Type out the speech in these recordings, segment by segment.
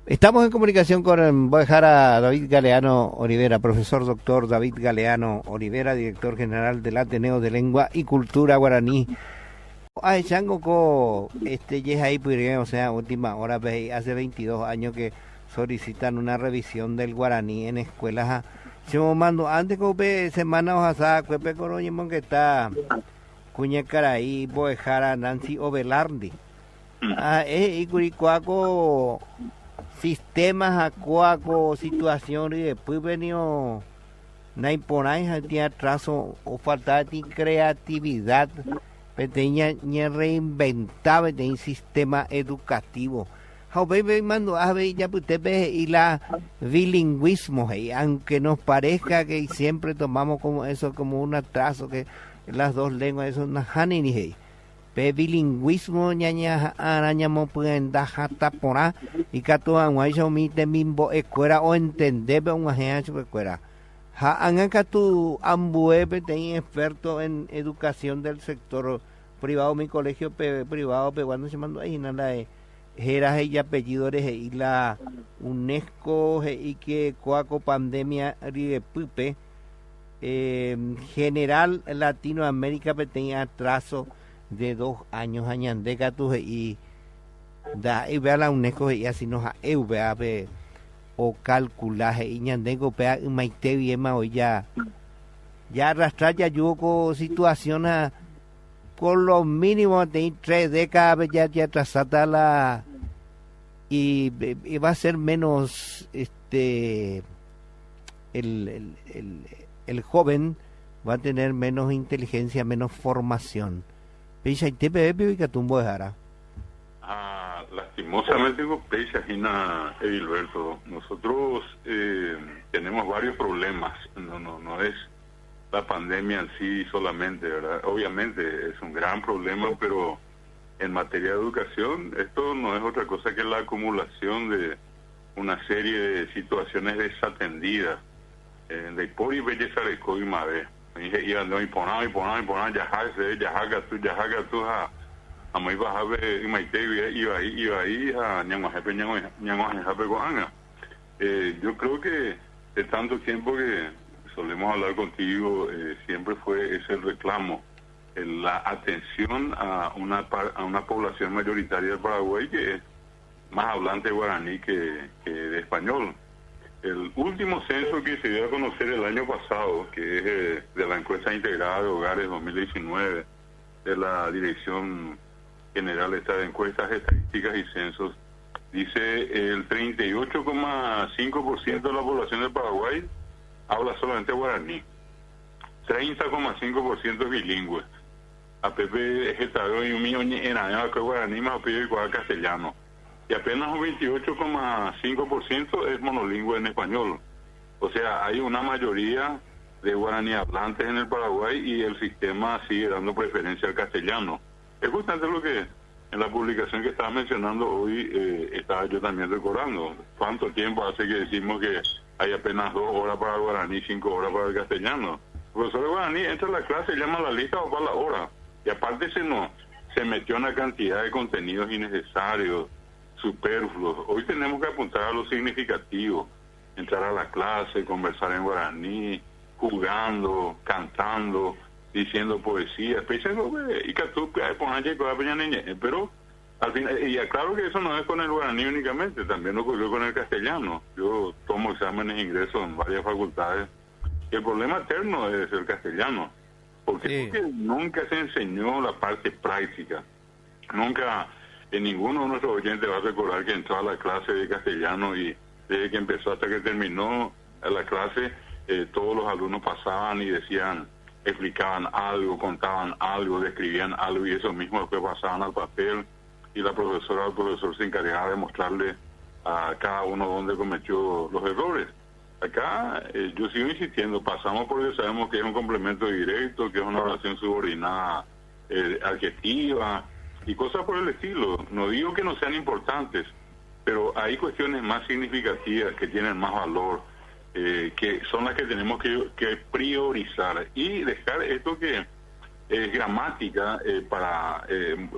Estamos en comunicación con, voy a dejar a David Galeano Olivera, profesor doctor David Galeano Olivera, director general del Ateneo de Lengua y Cultura Guaraní. Ay, chango ko yes ahí o sea, última hora, hace 22 años que solicitan una revisión del guaraní en escuelas. Yo mando antes que semana ojalá cuepe coroñemon que está cuña caraí boejara Nancy Ovelardi. Y curicuaco sistemas acuaco situación y después venido naiporay tiene atraso o falta de creatividad tenía reinventaba un sistema educativo mando ya y la bilingüismo aunque nos parezca que siempre tomamos como eso como un atraso que las dos lenguas eso no hanini bilingüismo ñaña arañamo pueden dar tapora y que todo anguayo mi te mimbo escuela o entender un agente escuela anga tu ambuebe ten experto en educación del sector privado mi colegio privado cuando se mandó ahí nada era ella apellido y la UNESCO y que coaco pandemia de pupe general Latinoamérica tenía atraso de 2 años añandeca tu y da y vea la UNESCO y así nos vea o calculaje y ñandego pea maite bien o ya arrastrar ya yugo situación con lo mínimo de 3 décadas ya atrasada la y va a ser menos el joven va a tener menos inteligencia, menos formación. Lastimosamente Edilberto, nosotros tenemos varios problemas, no es la pandemia en sí solamente, ¿verdad? Obviamente es un gran problema, pero en materia de educación esto no es otra cosa que la acumulación de una serie de situaciones desatendidas de por y belleza de coimave y ando y poná yahaga tú a muy baja y maite iba ahí a yo creo que de tanto tiempo que solemos hablar contigo siempre fue ese el reclamo, la atención a una población mayoritaria de Paraguay que es más hablante de guaraní que de español. El último censo que se dio a conocer el año pasado, que es de la encuesta integrada de hogares 2019 de la Dirección General de Encuestas Estadísticas y Censos, dice el 38,5% de la población de Paraguay habla solamente guaraní, 30,5% bilingüe. A Pepe Getado y un millón en año que guaraní más igual castellano. Y apenas un 28,5% es monolingüe en español. O sea, hay una mayoría de guaraní hablantes en el Paraguay y el sistema sigue dando preferencia al castellano. Es justamente lo que en la publicación que estaba mencionando hoy estaba yo también recordando. ¿Cuánto tiempo hace que decimos que hay apenas 2 horas para el guaraní, 5 horas para el castellano? El profesor de guaraní entra a la clase, llama a la lista o para la hora. Y aparte se metió una cantidad de contenidos innecesarios, superfluos. Hoy tenemos que apuntar a lo significativo, entrar a la clase, conversar en guaraní, jugando, cantando, diciendo poesía, pero al final, y aclaro que eso no es con el guaraní únicamente, también ocurrió con el castellano. Yo tomo exámenes e ingreso en varias facultades. El problema eterno es el castellano, porque nunca se enseñó la parte práctica. Nunca, ninguno de nuestros oyentes va a recordar que entró a la clase de castellano y desde que empezó hasta que terminó la clase, todos los alumnos pasaban y decían, explicaban algo, contaban algo, describían algo y eso mismo después pasaban al papel y la profesora o el profesor se encargaba de mostrarle a cada uno dónde cometió los errores. Acá yo sigo insistiendo, pasamos porque sabemos que es un complemento directo, que es una oración subordinada adjetiva y cosas por el estilo. No digo que no sean importantes, pero hay cuestiones más significativas que tienen más valor, que son las que tenemos que priorizar y dejar esto que es gramática,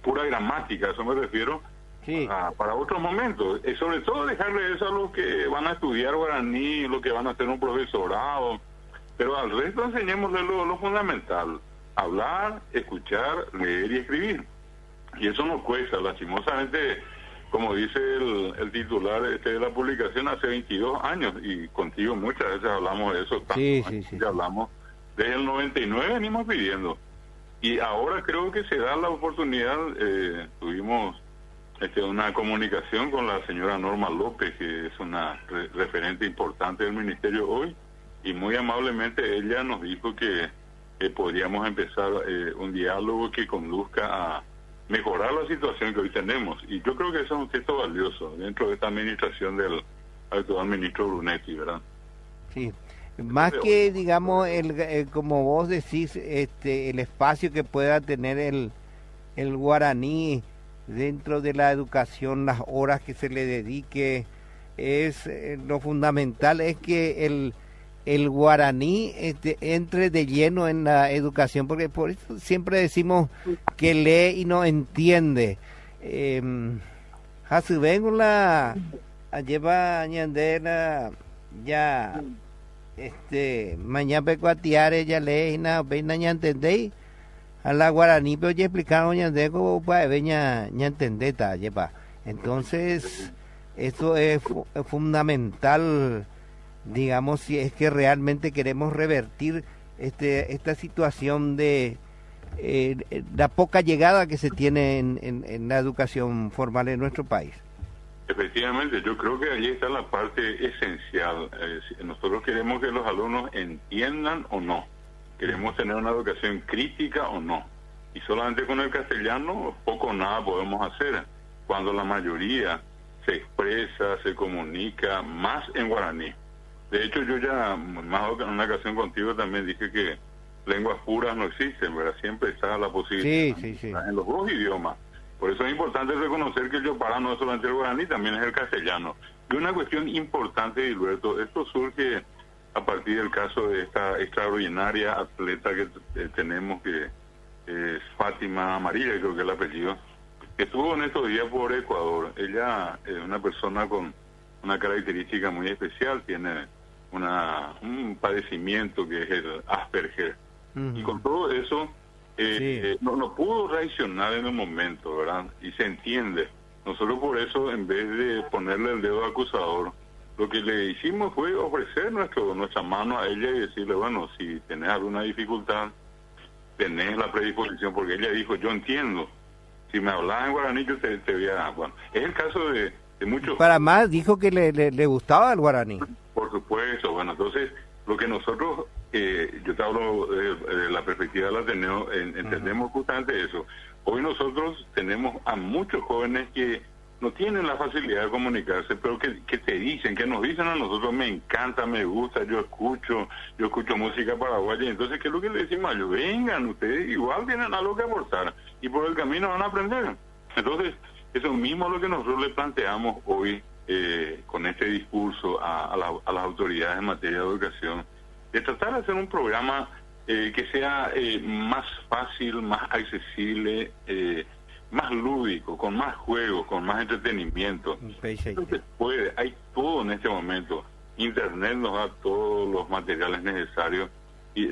pura gramática, a eso me refiero, Sí. para otros momentos. Sobre todo dejarle eso a los que van a estudiar guaraní, los que van a hacer un profesorado, pero al resto enseñémosle lo fundamental: hablar, escuchar, leer y escribir. Y eso nos cuesta, lastimosamente, como dice el titular de la publicación, hace 22 años, y contigo muchas veces hablamos de eso, Sí. ya hablamos, desde el 99 venimos pidiendo. Y ahora creo que se da la oportunidad. Tuvimos una comunicación con la señora Norma López, que es una referente importante del Ministerio hoy, y muy amablemente ella nos dijo que podríamos empezar un diálogo que conduzca a mejorar la situación que hoy tenemos. Y yo creo que eso es un gesto valioso dentro de esta administración del actual ministro Brunetti, ¿verdad? Sí. Más que, digamos, como vos decís, el espacio que pueda tener el guaraní dentro de la educación, las horas que se le dedique, es lo fundamental es que el guaraní entre de lleno en la educación, porque por eso siempre decimos que lee y no entiende. Hasubengula lleva añandela ya mañana pecuatiare ya lee na pena ya entendéis a la guaraní, pero ya explicaron ya de cómo para veña ya entender ta lleva. Entonces eso es fundamental, digamos, si es que realmente queremos revertir esta situación de la poca llegada que se tiene en la educación formal en nuestro país. Efectivamente, yo creo que allí está la parte esencial. Nosotros queremos que los alumnos entiendan o no. Queremos tener una educación crítica o no. Y solamente con el castellano poco o nada podemos hacer, cuando la mayoría se expresa, se comunica más en guaraní. De hecho, yo ya más en una ocasión contigo también dije que lenguas puras no existen, ¿verdad? Siempre está la posibilidad Sí. en los dos idiomas. Por eso es importante reconocer que el yopara no es solamente el guaraní, también es el castellano. Y una cuestión importante, Gilberto, esto surge a partir del caso de esta extraordinaria atleta que tenemos, que es Fátima Amarilla, creo que es el apellido, que estuvo en estos días por Ecuador. Ella es una persona con una característica muy especial, tiene un padecimiento que es el Asperger. Y con todo eso no pudo reaccionar en el momento, ¿verdad? Y se entiende. Nosotros por eso, en vez de ponerle el dedo acusador, lo que le hicimos fue ofrecer nuestra mano a ella y decirle, bueno, si tenés alguna dificultad, tenés la predisposición, porque ella dijo, yo entiendo, si me hablas en guaraní yo te voy a... Bueno, es el caso de muchos... Para más, dijo que le gustaba el guaraní. Por supuesto. Bueno, entonces, lo que nosotros, yo te hablo de la perspectiva del Ateneo, entendemos justamente eso. Hoy nosotros tenemos a muchos jóvenes que no tienen la facilidad de comunicarse, pero que nos dicen a nosotros, me encanta, me gusta, yo escucho música paraguaya. Entonces, ¿qué es lo que le decimos a ellos? Vengan, ustedes igual tienen algo que aportar y por el camino van a aprender. Entonces, eso mismo es lo que nosotros le planteamos hoy con este discurso a las autoridades en materia de educación, de tratar de hacer un programa que sea más fácil, más accesible, más lúdico, con más juegos, con más entretenimiento. Entonces hay todo en este momento. Internet nos da todos los materiales necesarios y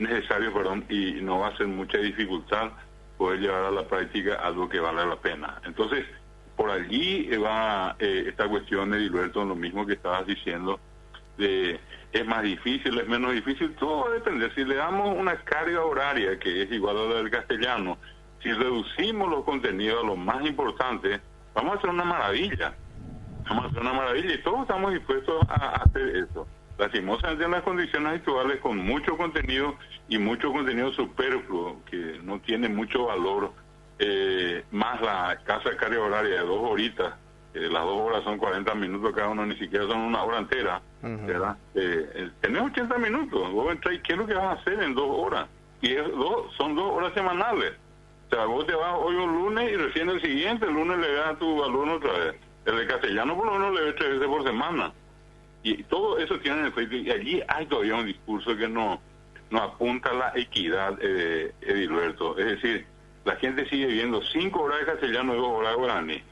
no va a ser mucha dificultad poder llevar a la práctica algo que vale la pena. Entonces, por allí va esta cuestión de Gilberto, lo mismo que estabas diciendo, de es más difícil, es menos difícil, todo va a depender. Si le damos una carga horaria que es igual a la del castellano, si reducimos los contenidos a lo más importante, vamos a hacer una maravilla. Y todos estamos dispuestos a hacer eso. Lastimosamente en las condiciones actuales, con mucho contenido y mucho contenido superfluo, que no tiene mucho valor, más la escasa carga horaria de 2 horitas, las 2 horas son 40 minutos cada uno, ni siquiera son una hora entera, ¿verdad? Tenés 80 minutos, vos entras y ¿qué es lo que vas a hacer en 2 horas? Y son 2 horas semanales. O sea, vos te vas hoy un lunes y recién el siguiente lunes le das a tu alumno otra vez. El de castellano por lo menos le ves 3 veces por semana. Y todo eso tiene efecto. Y allí hay todavía un discurso que no apunta a la equidad, Edilberto. Es decir, la gente sigue viendo 5 horas de castellano y 2 horas de guaraní.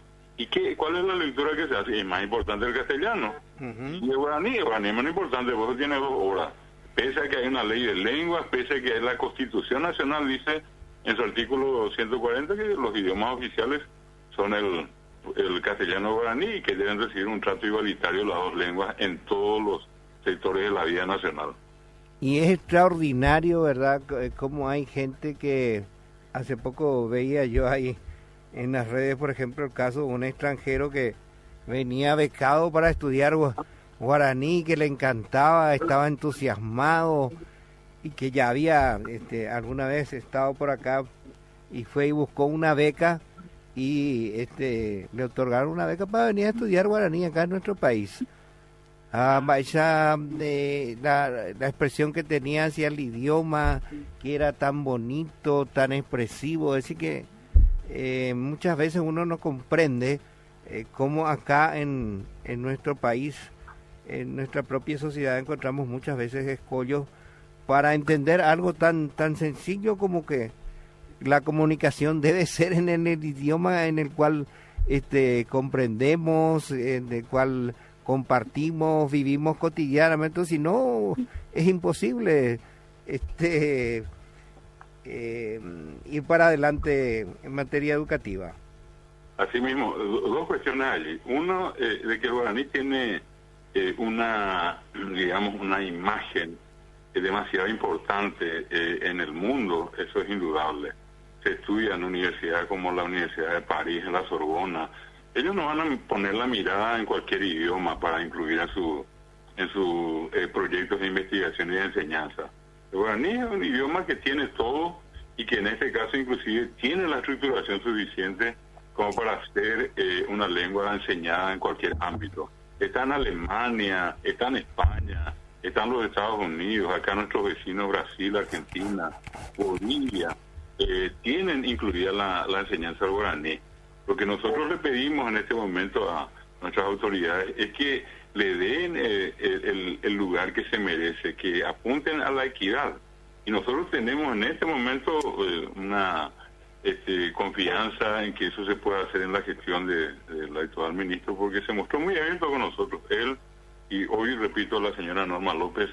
¿Cuál es la lectura que se hace? Es más importante el castellano. Y el guaraní es menos importante, vos tiene 2 horas. Pese a que hay una ley de lenguas, pese a que la Constitución Nacional dice en su artículo 140 que los idiomas oficiales son el castellano guaraní y que deben recibir un trato igualitario las 2 lenguas en todos los sectores de la vida nacional. Y es extraordinario, ¿verdad? Como hay gente que hace poco veía yo ahí en las redes, por ejemplo, el caso de un extranjero que venía becado para estudiar guaraní, que le encantaba, estaba entusiasmado y que ya había alguna vez estado por acá y fue y buscó una beca y le otorgaron una beca para venir a estudiar guaraní acá en nuestro país. La expresión que tenía hacia el idioma, que era tan bonito, tan expresivo, es decir que muchas veces uno no comprende cómo acá en nuestro país, en nuestra propia sociedad, encontramos muchas veces escollos para entender algo tan sencillo como que la comunicación debe ser en el idioma en el cual comprendemos, en el cual compartimos, vivimos cotidianamente, si no es imposible ir para adelante en materia educativa. Así mismo, 2 cuestiones allí. Uno, de que el guaraní tiene una imagen demasiado importante en el mundo, eso es indudable. Se estudia en universidades como la Universidad de París, en la Sorbona. Ellos no van a poner la mirada en cualquier idioma para incluir en sus proyectos de investigación y de enseñanza. El guaraní es un idioma que tiene todo y que en este caso inclusive tiene la estructuración suficiente como para ser una lengua enseñada en cualquier ámbito. Está en Alemania, está en España, está en los Estados Unidos, acá nuestros vecinos Brasil, Argentina, Bolivia, tienen incluida la enseñanza del guaraní. Lo que nosotros le pedimos en este momento a nuestras autoridades es que le den el lugar que se merece, que apunten a la equidad. Y nosotros tenemos en este momento una confianza en que eso se pueda hacer en la gestión del actual ministro, porque se mostró muy abierto con nosotros. Él, y hoy repito, la señora Norma López,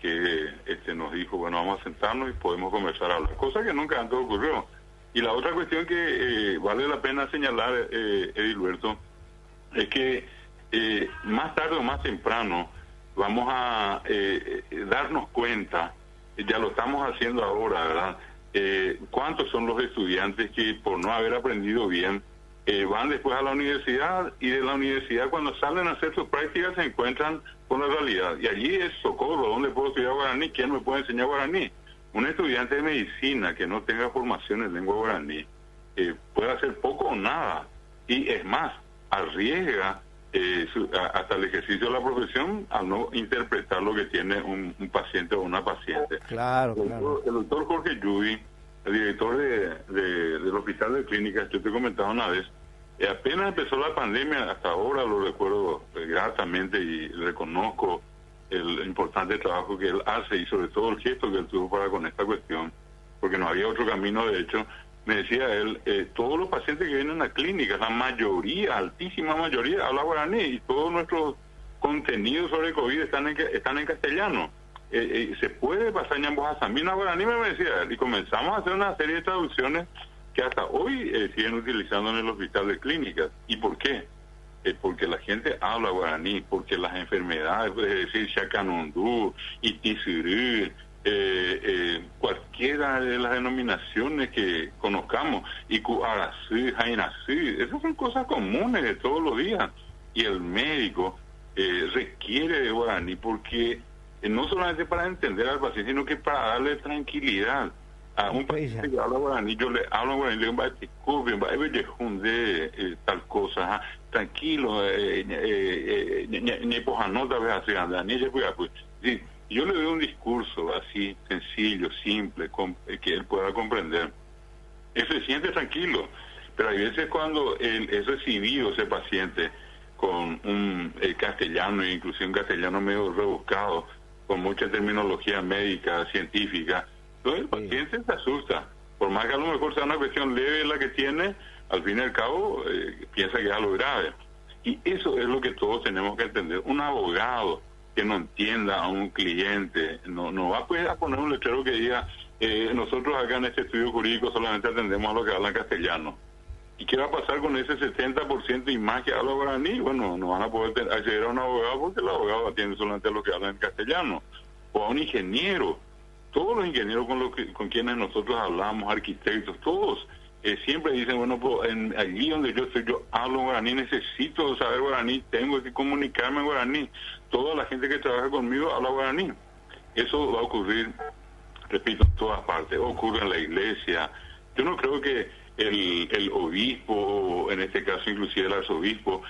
que nos dijo, bueno, vamos a sentarnos y podemos conversar, hablar, cosa que nunca antes ocurrió. Y la otra cuestión que vale la pena señalar, Edilberto, es que más tarde o más temprano vamos a darnos cuenta, ya lo estamos haciendo ahora, ¿verdad? Cuántos son los estudiantes que por no haber aprendido bien van después a la universidad, y de la universidad cuando salen a hacer sus prácticas se encuentran con la realidad. Y allí es socorro, ¿dónde puedo estudiar guaraní? ¿Quién me puede enseñar guaraní? Un estudiante de medicina que no tenga formación en lengua guaraní puede hacer poco o nada, y es más, arriesga hasta el ejercicio de la profesión al no interpretar lo que tiene un paciente o una paciente. Claro. El doctor Jorge Yubi, el director del Hospital de Clínicas, yo te comentaba una vez, apenas empezó la pandemia, hasta ahora lo recuerdo gratamente y reconozco el importante trabajo que él hace y sobre todo el gesto que él tuvo para con esta cuestión, porque no había otro camino. De hecho, me decía él, todos los pacientes que vienen a clínicas, la mayoría, altísima mayoría, habla guaraní, y todos nuestros contenidos sobre COVID están en castellano. Se puede pasar a Zambina guaraní, me decía él, y comenzamos a hacer una serie de traducciones que hasta hoy siguen utilizando en el Hospital de Clínicas. ¿Y por qué? Porque la gente habla guaraní, porque las enfermedades, es decir, Chacanondú, Itisirú, cualquiera de las denominaciones que conozcamos, Icuarasí, Jainasí, esas son cosas comunes de todos los días. Y el médico requiere de guaraní porque no solamente para entender al paciente, sino que para darle tranquilidad. A un paciente que habla guaraní, yo le hablo guaraní, le digo, tal cosa, tranquilo, yo le doy un discurso así, sencillo, simple, que él pueda comprender. Él se siente tranquilo, pero hay veces cuando él es recibido, ese paciente, con un castellano, inclusive un castellano medio rebuscado, con mucha terminología médica, científica, entonces el paciente se asusta. Por más que a lo mejor sea una cuestión leve la que tiene, al fin y al cabo piensa que es algo grave. Y eso es lo que todos tenemos que entender. Un abogado que no entienda a un cliente no va pues, a poner un letrero que diga nosotros acá en este estudio jurídico solamente atendemos a los que hablan castellano. ¿Y qué va a pasar con ese 70% y más que habla guaraní? Bueno, no van a poder acceder a un abogado porque el abogado atiende solamente a los que hablan castellano. O a un ingeniero. Todos los ingenieros con quienes nosotros hablamos, arquitectos, todos siempre dicen, bueno, pues allí donde yo estoy, yo hablo guaraní, necesito saber guaraní, tengo que comunicarme en guaraní. Toda la gente que trabaja conmigo habla guaraní. Eso va a ocurrir, repito, en todas partes. Ocurre en la iglesia. Yo no creo que el obispo, en este caso inclusive el arzobispo,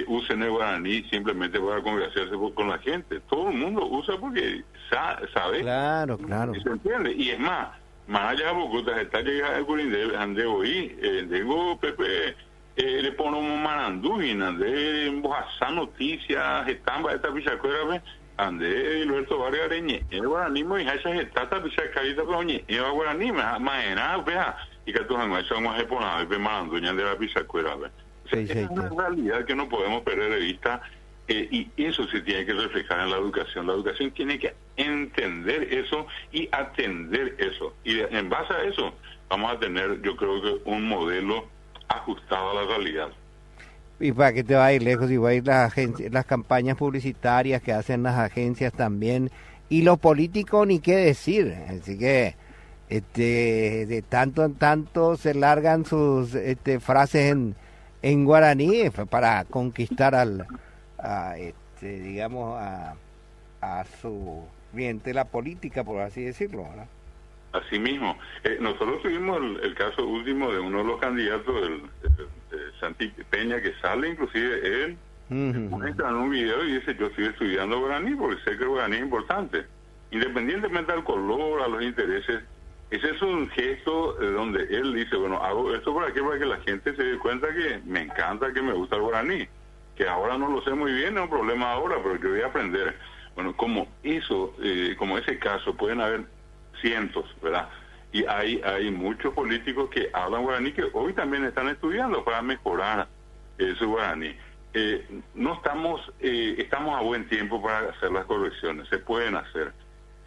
usen el guaraní simplemente para congraciarse con la gente. Todo el mundo usa porque sabe. Claro. ¿Se entiende? Y es más, allá Bogotá está llegando el curinde, ande hoy, digo, Pepe, le ponemos marandúin, ande en Bojasá Noticias, estamba esta pichacuera, ande Alberto Vargas Areñe, el guaraní, y esa está pichacarita, pero oye, el guaraní, mañana, vea, y que tú no somos japoneses, ve marandúin de la pichacuera, ve. Es una realidad que no podemos perder de vista y eso se tiene que reflejar en la educación. La educación tiene que entender eso y atender eso. Y en base a eso vamos a tener, yo creo que un modelo ajustado a la realidad. ¿Y para qué te va a ir lejos? Y va a ir las campañas publicitarias que hacen las agencias también. Y los políticos ni qué decir. Así que de tanto en tanto se largan sus frases en guaraní para conquistar digamos a su clientela política, por así decirlo, ¿verdad? Así mismo. Nosotros tuvimos el caso último de uno de los candidatos, de Santi Peña, que sale inclusive él muestra en un video y dice, yo estoy estudiando guaraní porque sé que el guaraní es importante. Independientemente del color, a los intereses, ese es un gesto donde él dice, bueno, hago esto para que la gente se dé cuenta que me encanta, que me gusta el guaraní, que ahora no lo sé muy bien, es un problema ahora, pero yo voy a aprender. Bueno, como eso, como ese caso, pueden haber cientos, ¿verdad? Y hay muchos políticos que hablan guaraní que hoy también están estudiando para mejorar su guaraní. No estamos a buen tiempo para hacer las correcciones, se pueden hacer.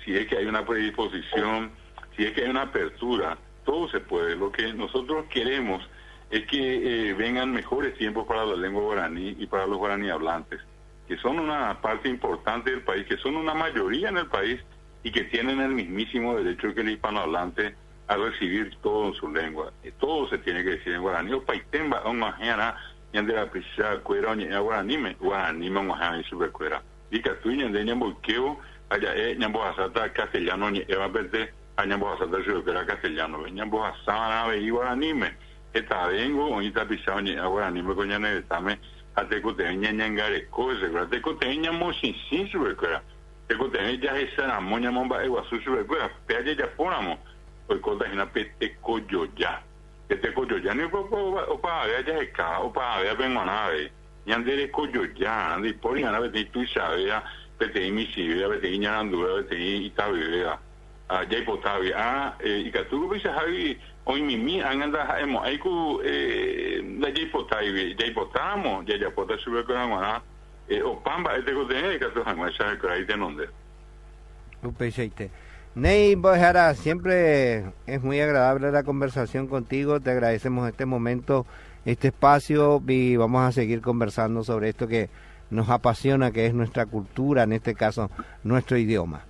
Si es que hay una predisposición, si es que hay una apertura, todo se puede. Lo que nosotros queremos es que vengan mejores tiempos para la lengua guaraní y para los guaraní hablantes, que son una parte importante del país, que son una mayoría en el país y que tienen el mismísimo derecho que el hispanohablante a recibir todo en su lengua. Todo se tiene que decir en guaraní. O paitemba, o majena, yandera pisha, cuera, o guaranime, majena y supercuera. Y que tú yandeña bolqueo, allá ñambo asata castellano, eva verde, añambo asata supercuera castellano, ñambo asana, y guaranime. Esta vengo, o ita pisha, o guaranime, coñane de tame, atecoteña ñangare, cose, atecoteña mochinsin supercuera. Tecoteña ya es sana, moña momba, eguasu supercuera, peaje ya ponamos. Pues cosas en la pete coyoya. Este coyoya ni para ver ya escala o para ver penguanave. Y andere coyoya, ande por ya nave te tu sabea, pete mi sibia, pete ñandura, pete itabea. Ya hipotabia, y que tú ves ahí hoy mi anda hemos aiku la ya hipotamo, ya pota sube con la o pamba este coteña que tú jamás sabes que ahí te nombre. Upecheite. Ney Bojara, siempre es muy agradable la conversación contigo, te agradecemos este momento, este espacio y vamos a seguir conversando sobre esto que nos apasiona, que es nuestra cultura, en este caso nuestro idioma.